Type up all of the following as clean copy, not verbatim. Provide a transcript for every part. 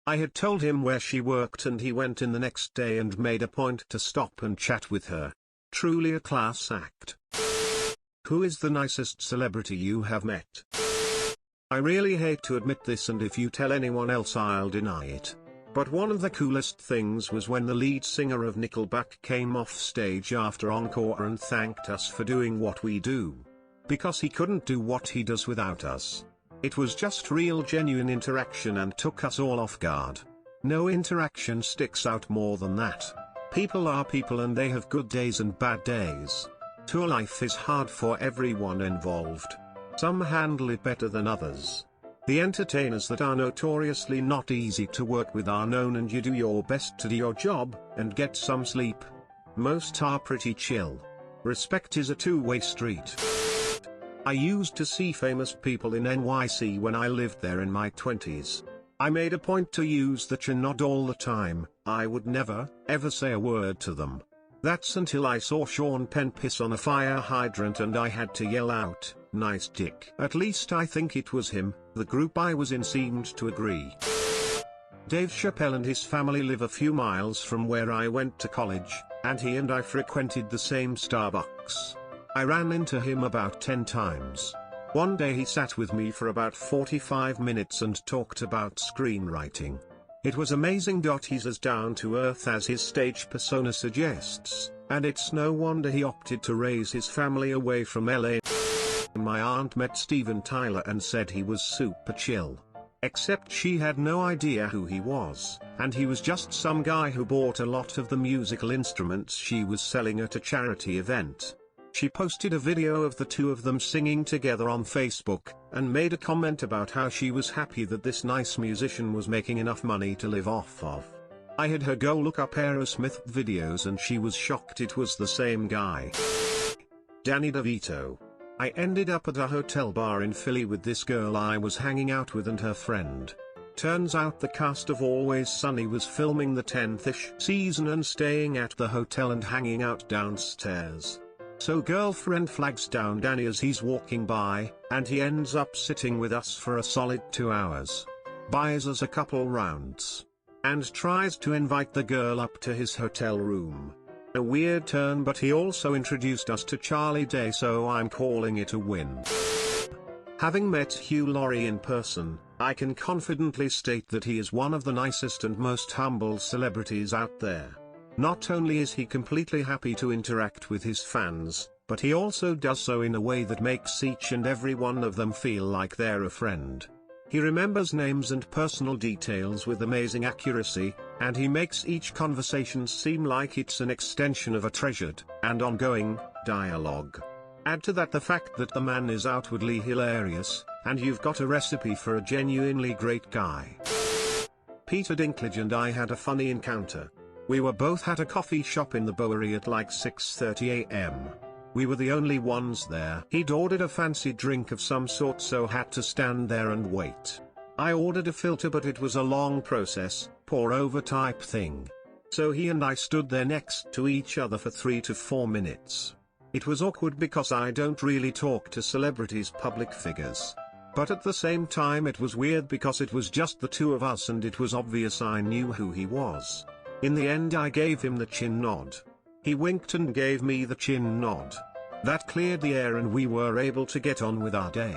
I had told him where she worked and he went in the next day and made a point to stop and chat with her. Truly a class act. Who is the nicest celebrity you have met? I really hate to admit this, and if you tell anyone else I'll deny it. But one of the coolest things was when the lead singer of Nickelback came off stage after encore and thanked us for doing what we do. Because he couldn't do what he does without us. It was just real genuine interaction and took us all off guard. No interaction sticks out more than that. People are people and they have good days and bad days. Tour life is hard for everyone involved. Some handle it better than others. The entertainers that are notoriously not easy to work with are known, and you do your best to do your job, and get some sleep. Most are pretty chill. Respect is a two-way street. I used to see famous people in NYC when I lived there in my 20s. I made a point to use the chin nod all the time. I would never, ever say a word to them. That's until I saw Sean Penn piss on a fire hydrant and I had to yell out, "Nice dick." At least I think it was him. The group I was in seemed to agree. Dave Chappelle and his family live a few miles from where I went to college, and he and I frequented the same Starbucks. I ran into him about 10 times. One day he sat with me for about 45 minutes and talked about screenwriting. It was amazing. He's as down to earth as his stage persona suggests, and it's no wonder he opted to raise his family away from LA. My aunt met Steven Tyler and said he was super chill. Except she had no idea who he was, and he was just some guy who bought a lot of the musical instruments she was selling at a charity event. She posted a video of the two of them singing together on Facebook, and made a comment about how she was happy that this nice musician was making enough money to live off of. I had her go look up Aerosmith videos and she was shocked it was the same guy. Danny DeVito. I ended up at a hotel bar in Philly with this girl I was hanging out with and her friend. Turns out the cast of Always Sunny was filming the 10th-ish season and staying at the hotel and hanging out downstairs. So girlfriend flags down Danny as he's walking by, and he ends up sitting with us for a solid 2 hours. Buys us a couple rounds. And tries to invite the girl up to his hotel room. A weird turn, but he also introduced us to Charlie Day, so I'm calling it a win. Having met Hugh Laurie in person, I can confidently state that he is one of the nicest and most humble celebrities out there. Not only is he completely happy to interact with his fans, but he also does so in a way that makes each and every one of them feel like they're a friend. He remembers names and personal details with amazing accuracy, and he makes each conversation seem like it's an extension of a treasured and ongoing dialogue. Add to that the fact that the man is outwardly hilarious, and you've got a recipe for a genuinely great guy. Peter Dinklage and I had a funny encounter. We were both at a coffee shop in the Bowery at like 6:30 a.m. We were the only ones there. He'd ordered a fancy drink of some sort, so had to stand there and wait. I ordered a filter, but it was a long process, pour over type thing. So he and I stood there next to each other for 3 to 4 minutes. It was awkward because I don't really talk to celebrities, public figures. But at the same time it was weird because it was just the two of us and it was obvious I knew who he was. In the end I gave him the chin nod. He winked and gave me the chin nod. That cleared the air and we were able to get on with our day.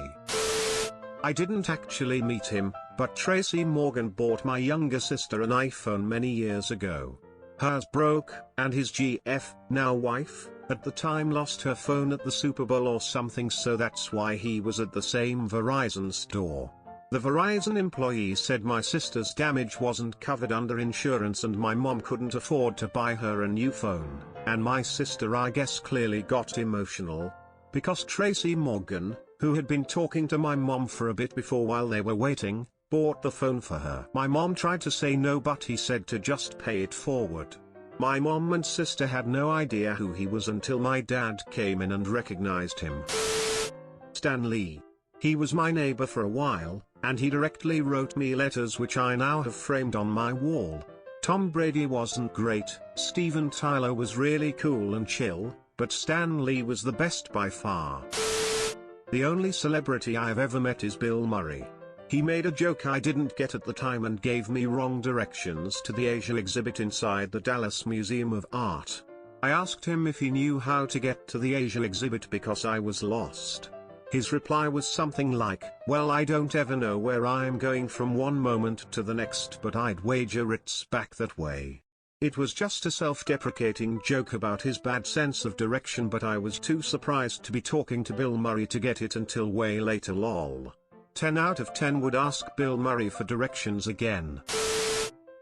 I didn't actually meet him, but Tracy Morgan bought my younger sister an iPhone many years ago. Hers broke, and his GF, now wife, at the time lost her phone at the Super Bowl or something, so that's why he was at the same Verizon store. The Verizon employee said my sister's damage wasn't covered under insurance and my mom couldn't afford to buy her a new phone, and my sister I guess clearly got emotional. Because Tracy Morgan, who had been talking to my mom for a bit before while they were waiting, bought the phone for her. My mom tried to say no, but he said to just pay it forward. My mom and sister had no idea who he was until my dad came in and recognized him. Stan Lee. He was my neighbor for a while, and he directly wrote me letters which I now have framed on my wall. Tom Brady wasn't great, Steven Tyler was really cool and chill, but Stan Lee was the best by far. The only celebrity I've ever met is Bill Murray. He made a joke I didn't get at the time and gave me wrong directions to the Asia exhibit inside the Dallas Museum of Art. I asked him if he knew how to get to the Asia exhibit because I was lost. His reply was something like, "Well, I don't ever know where I'm going from one moment to the next, but I'd wager it's back that way." It was just a self-deprecating joke about his bad sense of direction, but I was too surprised to be talking to Bill Murray to get it until way later. Lol. 10 out of 10 would ask Bill Murray for directions again.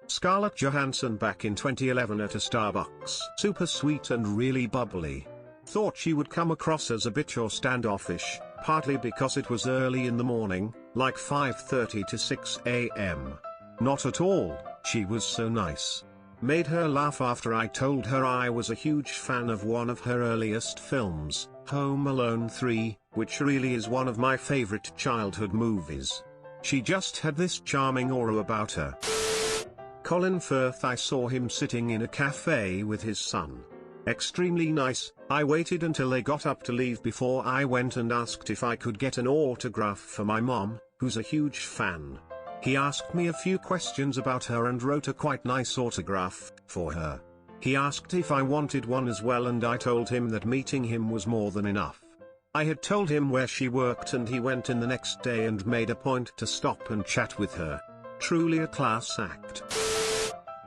Scarlett Johansson back in 2011 at a Starbucks. Super sweet and really bubbly. Thought she would come across as a bitch or standoffish, partly because it was early in the morning, like 5:30 to 6 a.m. Not at all, she was so nice. Made her laugh after I told her I was a huge fan of one of her earliest films, Home Alone 3, which really is one of my favorite childhood movies. She just had this charming aura about her. Colin Firth, I saw him sitting in a cafe with his son. Extremely nice. I waited until they got up to leave before I went and asked if I could get an autograph for my mom, who's a huge fan. He asked me a few questions about her and wrote a quite nice autograph for her. He asked if I wanted one as well, and I told him that meeting him was more than enough. I had told him where she worked and he went in the next day and made a point to stop and chat with her. Truly a class act.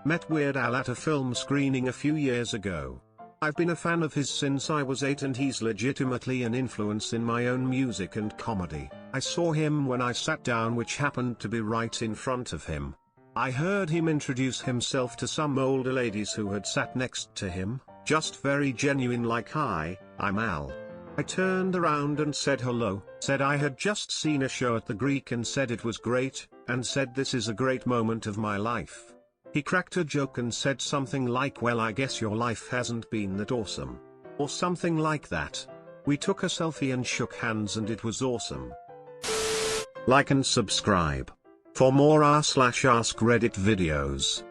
Met Weird Al at a film screening a few years ago. I've been a fan of his since I was 8 and he's legitimately an influence in my own music and comedy. I saw him when I sat down, which happened to be right in front of him. I heard him introduce himself to some older ladies who had sat next to him, just very genuine, like, "Hi, I'm Al." I turned around and said hello, said I had just seen a show at the Greek and said it was great, and said this is a great moment of my life. He cracked a joke and said something like, "Well, I guess your life hasn't been that awesome." Or something like that. We took a selfie and shook hands and it was awesome. Like and subscribe for more r/ask Reddit videos.